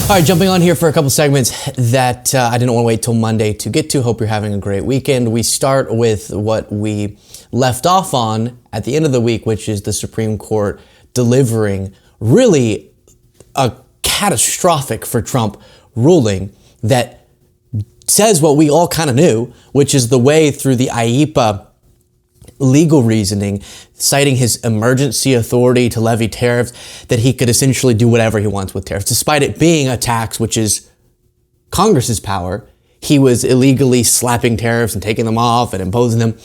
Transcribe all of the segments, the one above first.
All right, jumping on here for a couple segments that I didn't want to wait till Monday to get to. Hope you're having a great weekend. We start with what we left off on at the end of the week, which is the Supreme Court delivering really a catastrophic for Trump ruling that says what we all kind of knew, which is the way through the IEEPA legal reasoning, citing his emergency authority to levy tariffs, that he could essentially do whatever he wants with tariffs. Despite it being a tax, which is Congress's power, he was illegally slapping tariffs and taking them off and imposing them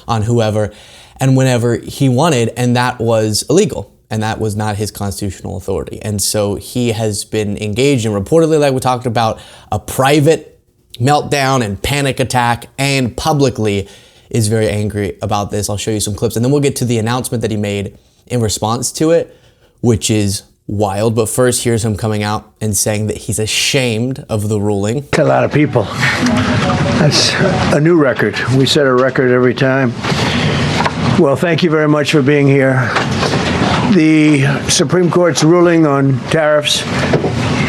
on whoever and whenever he wanted, and that was illegal. And that was not his constitutional authority. And so he has been engaged in, reportedly, like we talked about, a private meltdown and panic attack, and publicly is very angry about this. I'll show you some clips, and then we'll get to the announcement that he made in response to it, which is wild. But first, here's him coming out and saying that he's ashamed of the ruling. A lot of people. That's a new record. We set a record every time. Well, thank you very much for being here. The Supreme Court's ruling on tariffs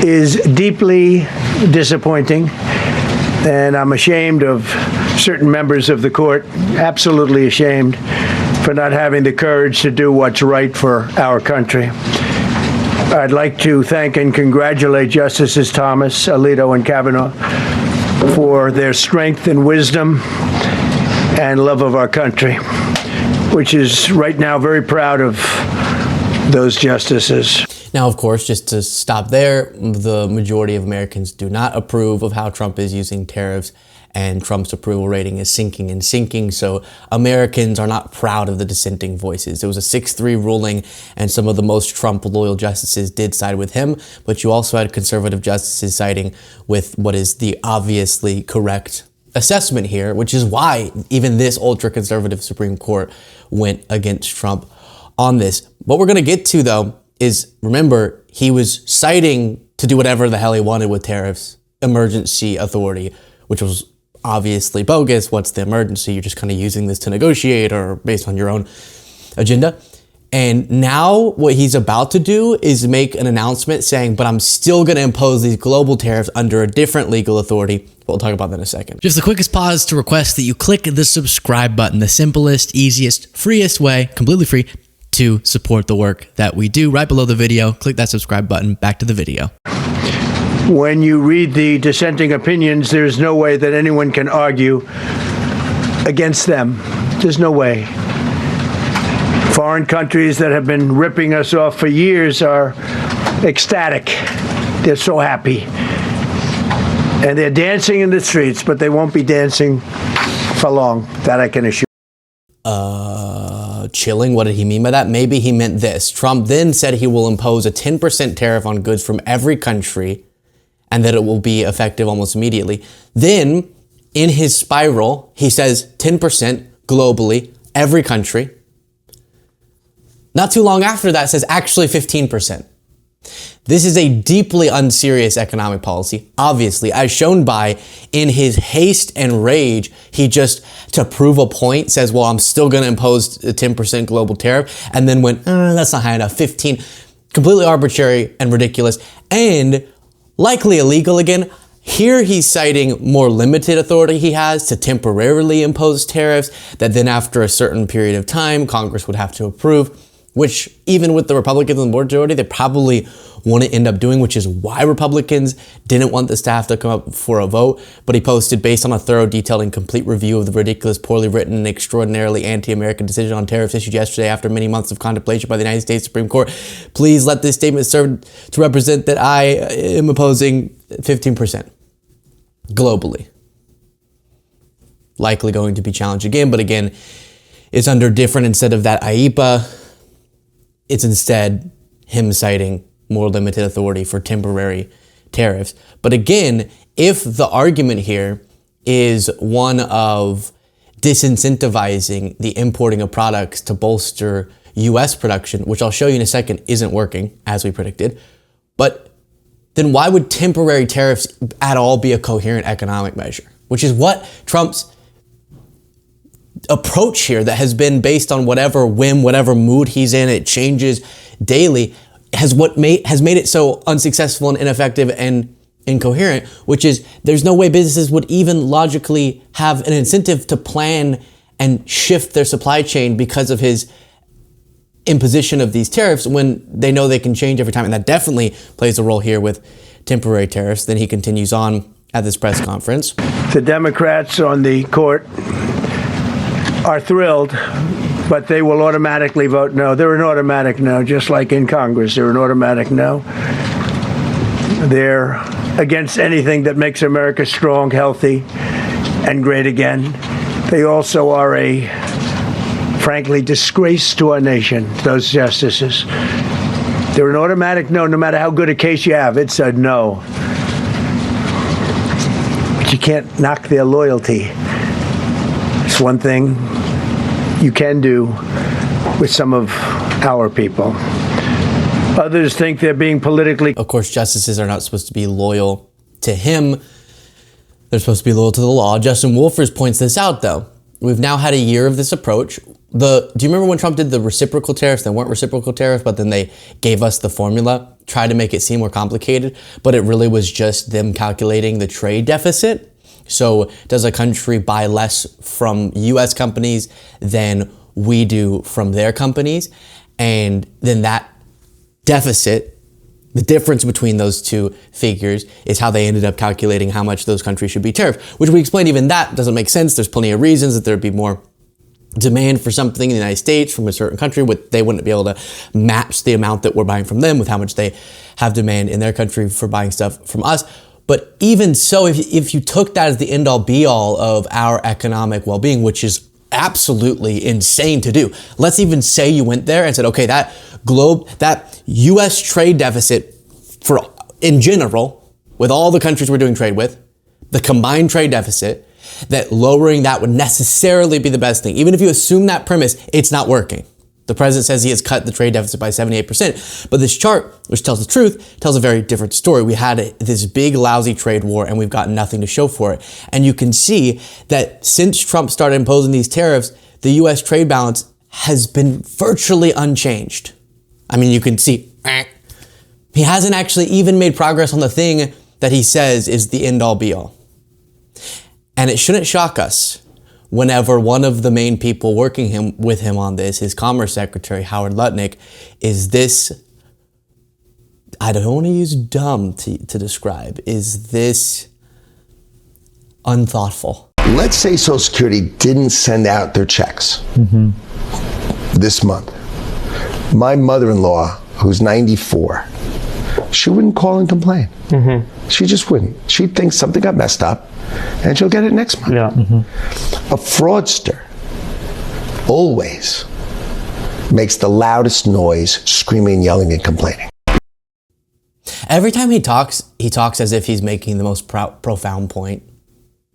is deeply disappointing, and I'm ashamed of certain members of the court, absolutely ashamed, for not having the courage to do what's right for our country. I'd like to thank and congratulate Justices Thomas, Alito, and Kavanaugh for their strength and wisdom and love of our country, which is right now very proud of those justices. Now, of course, just to stop there, the majority of Americans do not approve of how Trump is using tariffs, and Trump's approval rating is sinking and sinking. So Americans are not proud of the dissenting voices. It was a 6-3 ruling, and some of the most Trump-loyal justices did side with him, but you also had conservative justices siding with what is the obviously correct assessment here, which is why even this ultra-conservative Supreme Court went against Trump on this. What we're going to get to, though, is, remember, he was citing to do whatever the hell he wanted with tariffs, emergency authority, which was obviously bogus. What's the emergency? You're just kind of using this to negotiate or based on your own agenda. And now what he's about to do is make an announcement saying, but I'm still going to impose these global tariffs under a different legal authority. We'll talk about that in a second. Just the quickest pause to request that you click the subscribe button, the simplest, easiest, freest way, completely free, to support the work that we do. Right below the video, click that subscribe button. Back to the video. When you read the dissenting opinions, there's no way that anyone can argue against them. There's no way. Foreign countries that have been ripping us off for years are ecstatic. They're so happy. And they're dancing in the streets, but they won't be dancing for long. That I can assure. Chilling. What did he mean by that? Maybe he meant this. Trump then said he will impose a 10% tariff on goods from every country, and that it will be effective almost immediately. Then, in his spiral, he says 10% globally, every country. Not too long after that, says actually 15%. This is a deeply unserious economic policy, obviously, as shown by, in his haste and rage, he just, to prove a point, says, well, I'm still going to impose a 10% global tariff, and then went, that's not high enough, 15. Completely arbitrary and ridiculous, and likely illegal again. Here he's citing more limited authority he has to temporarily impose tariffs that then after a certain period of time, Congress would have to approve, which even with the Republicans in the majority, they probably wouldn't end up doing, which is why Republicans didn't want the staff to come up for a vote. But he posted, based on a thorough, detailed, and complete review of the ridiculous, poorly written, and extraordinarily anti-American decision on tariffs issued yesterday after many months of contemplation by the United States Supreme Court, please let this statement serve to represent that I am opposing 15% globally. Likely going to be challenged again, but again, it's under different, instead of that IEEPA, it's instead him citing more limited authority for temporary tariffs. But again, if the argument here is one of disincentivizing the importing of products to bolster US production, which I'll show you in a second isn't working as we predicted, but then why would temporary tariffs at all be a coherent economic measure? Which is what Trump's approach here, that has been based on whatever whim, whatever mood he's in, it changes daily. has made it so unsuccessful and ineffective and incoherent, which is there's no way businesses would even logically have an incentive to plan and shift their supply chain because of his imposition of these tariffs when they know they can change every time. And that definitely plays a role here with temporary tariffs. Then he continues on at this press conference. The Democrats on the court are thrilled, but they will automatically vote no. They're an automatic no, just like in Congress. They're an automatic no. They're against anything that makes America strong, healthy, and great again. They also are a, frankly, disgrace to our nation, those justices. They're an automatic no, no matter how good a case you have. It's a no. But you can't knock their loyalty. It's one thing you can do with some of our people. Others think they're being politically... Of course, justices are not supposed to be loyal to him. They're supposed to be loyal to the law. Justin Wolfers points this out, though. We've now had a year of this approach. Do you remember when Trump did the reciprocal tariffs? They weren't reciprocal tariffs, but then they gave us the formula, tried to make it seem more complicated, but it really was just them calculating the trade deficit. So does a country buy less from US companies than we do from their companies? And then that deficit, the difference between those two figures, is how they ended up calculating how much those countries should be tariffed, which we explained even that doesn't make sense. There's plenty of reasons that there'd be more demand for something in the United States from a certain country, they wouldn't be able to match the amount that we're buying from them with how much they have demand in their country for buying stuff from us. But even so, if you took that as the end all be all of our economic well-being, which is absolutely insane to do. Let's even say you went there and said, okay, that US trade deficit in general, with all the countries we're doing trade with, the combined trade deficit, that lowering that would necessarily be the best thing. Even if you assume that premise, it's not working. The president says he has cut the trade deficit by 78%. But this chart, which tells the truth, tells a very different story. We had this big lousy trade war and we've got nothing to show for it. And you can see that since Trump started imposing these tariffs, the US trade balance has been virtually unchanged. I mean, you can see he hasn't actually even made progress on the thing that he says is the end all be all. And it shouldn't shock us whenever one of the main people working with him on this, his Commerce Secretary, Howard Lutnick, is this, I don't want to use dumb to describe, is this unthoughtful. Let's say Social Security didn't send out their checks this month. My mother-in-law, who's 94, she wouldn't call and complain. She just wouldn't. She'd think something got messed up, and she'll get it next month. A fraudster always makes the loudest noise, screaming, yelling, and complaining. Every time he talks as if he's making the most profound point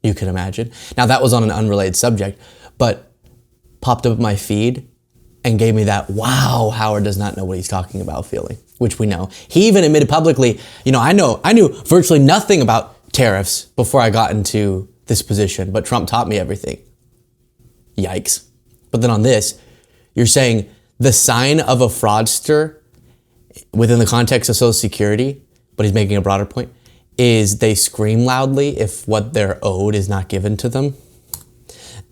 you could imagine. Now, that was on an unrelated subject, but popped up my feed and gave me that, wow, Howard does not know what he's talking about feeling, which we know. He even admitted publicly, I knew virtually nothing about tariffs before I got into this position, but Trump taught me everything. Yikes. But then on this, you're saying the sign of a fraudster within the context of Social Security, but he's making a broader point, is they scream loudly if what they're owed is not given to them.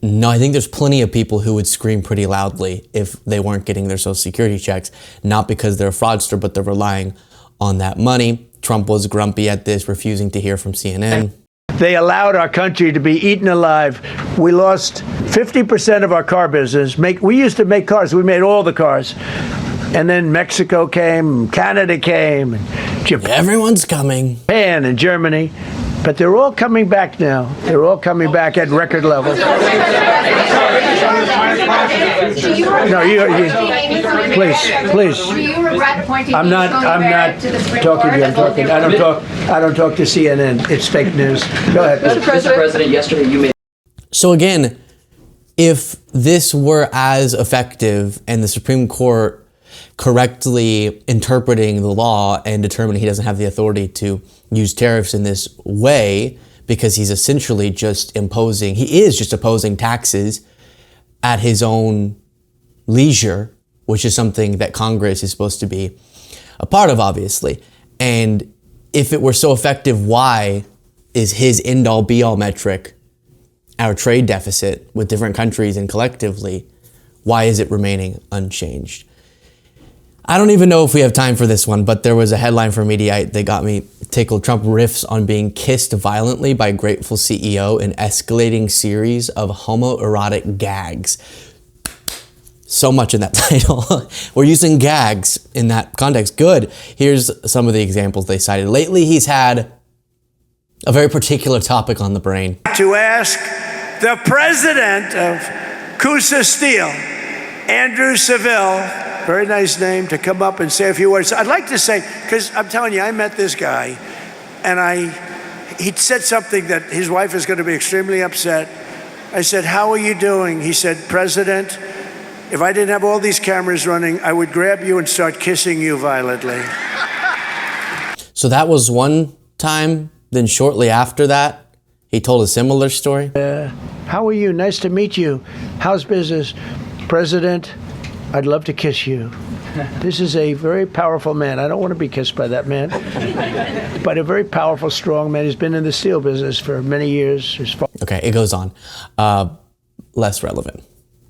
No, I think there's plenty of people who would scream pretty loudly if they weren't getting their Social Security checks, not because they're a fraudster, but they're relying on that money. Trump was grumpy at this, refusing to hear from CNN. They allowed our country to be eaten alive. We lost 50% of our car business. We used to make cars. We made all the cars. And then Mexico came, Canada came, and Japan. Everyone's coming. Japan and Germany. But they're all coming back now. They're all coming back at record levels. No, please. Do you regret pointing I'm not talking to you. I don't talk to CNN. It's fake news. Go ahead. Mr. President, yesterday you made... So again, if this were as effective and the Supreme Court correctly interpreting the law and determining he doesn't have the authority to use tariffs in this way, because he is just imposing taxes at his own leisure, which is something that Congress is supposed to be a part of, obviously. And if it were so effective, why is his end-all be-all metric our trade deficit with different countries and collectively? Why is it remaining unchanged? I don't even know if we have time for this one, but there was a headline from Mediaite that got me tickled. Trump riffs on being kissed violently by grateful CEO in escalating series of homoerotic gags. So much in that title. We're using gags in that context. Good. Here's some of the examples they cited. Lately, he's had a very particular topic on the brain. To ask the president of Coosa Steel, Andrew Seville, very nice name, to come up and say a few words. I'd like to say, because I'm telling you, I met this guy, and he said something that his wife is going to be extremely upset. I said, "How are you doing?" He said, "President, if I didn't have all these cameras running, I would grab you and start kissing you violently." So that was one time. Then shortly after that, he told a similar story. How are you? Nice to meet you. How's business? President, I'd love to kiss you. This is a very powerful man. I don't want to be kissed by that man, but a very powerful, strong man. He's been in the steel business for many years. Okay, it goes on. Less relevant.